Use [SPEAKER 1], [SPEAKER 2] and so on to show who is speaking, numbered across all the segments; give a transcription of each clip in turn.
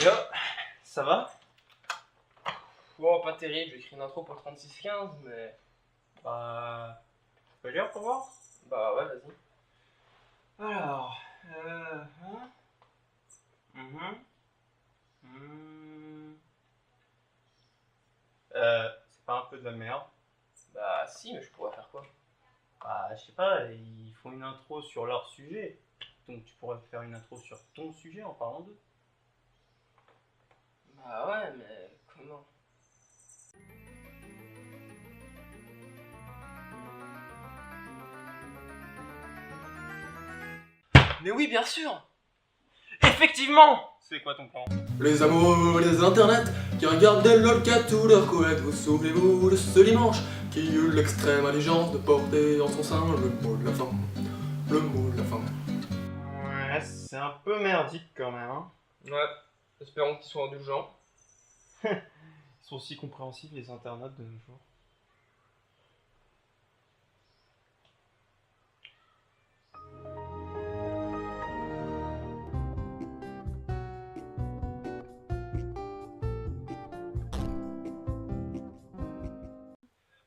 [SPEAKER 1] Yo, ça va?
[SPEAKER 2] Bon, pas terrible, j'ai écrit une intro pour 3615, mais...
[SPEAKER 1] Bah... Tu peux lire pour voir?
[SPEAKER 2] Bah ouais, vas-y.
[SPEAKER 1] Alors... Hein? Hmm. C'est pas un peu de la merde?
[SPEAKER 2] Bah si, mais je pourrais faire quoi?
[SPEAKER 1] Bah, je sais pas, ils font une intro sur leur sujet. Donc tu pourrais faire une intro sur ton sujet en parlant d'eux.
[SPEAKER 2] Bah ouais, mais comment? Mais oui, bien sûr!
[SPEAKER 1] Effectivement! C'est quoi ton plan?
[SPEAKER 3] Les amoureux des internets qui regardent des lolcats tous leurs couettes, vous souvenez-vous de ce dimanche qui eut l'extrême allégeance de porter en son sein le mot de la fin. Le mot de la fin.
[SPEAKER 1] Ouais, c'est un peu merdique quand même, hein.
[SPEAKER 2] Ouais, espérons qu'ils soient indulgents.
[SPEAKER 1] Ils sont si compréhensifs les internautes de nos jours.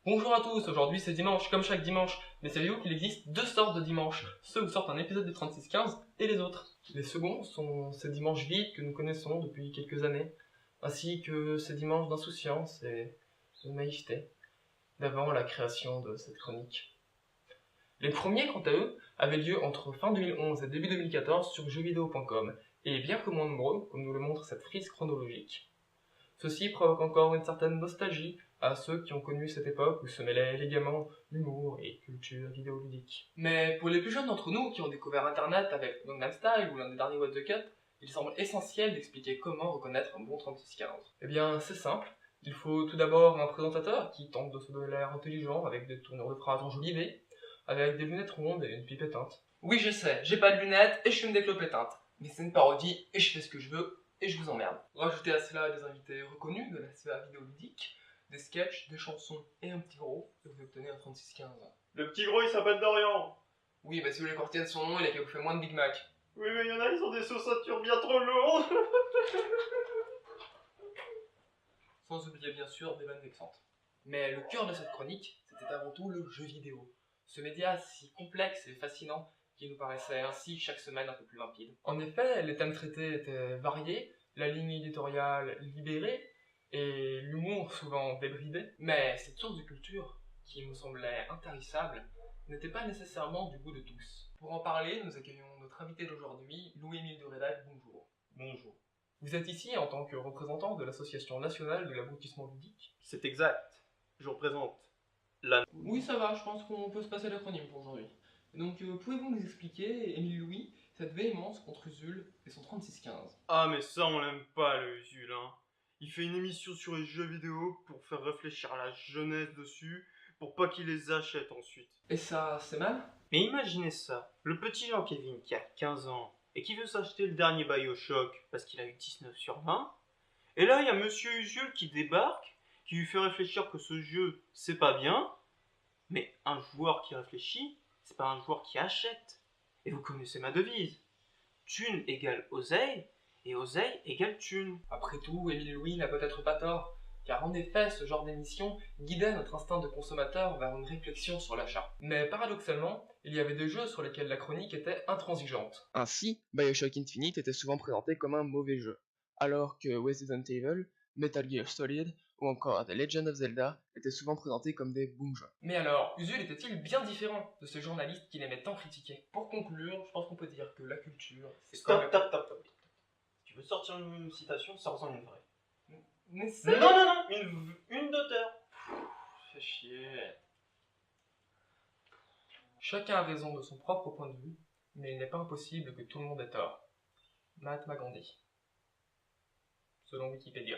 [SPEAKER 2] Bonjour à tous, aujourd'hui c'est dimanche, comme chaque dimanche. Mais savez-vous qu'il existe deux sortes de dimanches? Ceux où sortent un épisode de 3615 et les autres. Les seconds sont ces dimanches vides que nous connaissons depuis quelques années, ainsi que ces dimanches d'insouciance et de naïveté, d'avant la création de cette chronique. Les premiers, quant à eux, avaient lieu entre fin 2011 et début 2014 sur jeuxvideo.com, et bien que moins nombreux, comme nous le montre cette frise chronologique. Ceci provoque encore une certaine nostalgie à ceux qui ont connu cette époque où se mêlaient élégamment humour et culture vidéoludique. Mais pour les plus jeunes d'entre nous qui ont découvert internet avec Gangnam Style ou l'un des derniers What the Cut, il semble essentiel d'expliquer comment reconnaître un bon 3615. Eh bien, c'est simple. Il faut tout d'abord un présentateur qui tente de se donner l'air intelligent avec des tournures de phrases enjolivées, avec des lunettes rondes et une pipe éteinte. Oui, je sais, j'ai pas de lunettes et je fume des clopes éteintes. Mais c'est une parodie et je fais ce que je veux et je vous emmerde. Rajoutez à cela des invités reconnus de la sphère vidéoludique, des sketchs, des chansons et un petit gros, et vous obtenez un 3615.
[SPEAKER 1] Le petit gros il s'appelle Dorian.
[SPEAKER 2] Oui, bah si vous voulez qu'on retienne son nom, il a qu'à vous faire moins de Big Mac.
[SPEAKER 1] Oui, mais il y en a, ils ont des saussatures bien trop lourdes.
[SPEAKER 2] Sans oublier bien sûr des vannes vexantes. Mais le cœur de cette chronique, c'était avant tout le jeu vidéo. Ce média si complexe et fascinant qui nous paraissait ainsi chaque semaine un peu plus limpide. En effet, les thèmes traités étaient variés, la ligne éditoriale libérée, et l'humour souvent débridé. Mais cette source de culture, qui me semblait intarissable, n'était pas nécessairement du goût de tous. Pour en parler, nous accueillons notre invité d'aujourd'hui, Louis-Émile de Rédac, bonjour.
[SPEAKER 1] Bonjour.
[SPEAKER 2] Vous êtes ici en tant que représentant de l'Association nationale de l'abrutissement ludique.
[SPEAKER 1] C'est exact. Je représente la...
[SPEAKER 2] Oui, ça va, je pense qu'on peut se passer l'acronyme pour aujourd'hui. Donc, pouvez-vous nous expliquer, Émile Louis, cette véhémence contre Usul et son 3615?
[SPEAKER 1] Ah mais ça on l'aime pas le Usul, hein. Il fait une émission sur les jeux vidéo pour faire réfléchir la jeunesse dessus, pour pas qu'ils les achètent ensuite.
[SPEAKER 2] Et ça, c'est mal?
[SPEAKER 1] Mais imaginez ça, le petit Jean-Kévin qui a 15 ans et qui veut s'acheter le dernier Bioshock parce qu'il a eu 19 sur 20, et là il y a Monsieur Usul qui débarque, qui lui fait réfléchir que ce jeu c'est pas bien, mais un joueur qui réfléchit, c'est pas un joueur qui achète. Et vous connaissez ma devise, thune égale oseille, et oseille égale thune.
[SPEAKER 2] Après tout, Émile Louis n'a peut-être pas tort, car en effet, ce genre d'émission guidait notre instinct de consommateur vers une réflexion sur l'achat. Mais paradoxalement, il y avait des jeux sur lesquels la chronique était intransigeante.
[SPEAKER 4] Ainsi, Bioshock Infinite était souvent présenté comme un mauvais jeu, alors que Resident Evil, Metal Gear Solid ou encore The Legend of Zelda étaient souvent présentés comme des bons jeux.
[SPEAKER 2] Mais alors, Usul était-il bien différent de ce journaliste qui l'aimait tant critiquer? Pour conclure, je pense qu'on peut dire que la culture, c'est
[SPEAKER 1] Stop. Tu veux sortir une citation, sors-en une vraie.
[SPEAKER 2] Mais c'est...
[SPEAKER 1] Non, une d'auteur.
[SPEAKER 2] Fais chier. Chacun a raison de son propre point de vue, mais il n'est pas impossible que tout le monde ait tort. Mahatma Gandhi. Selon Wikipédia.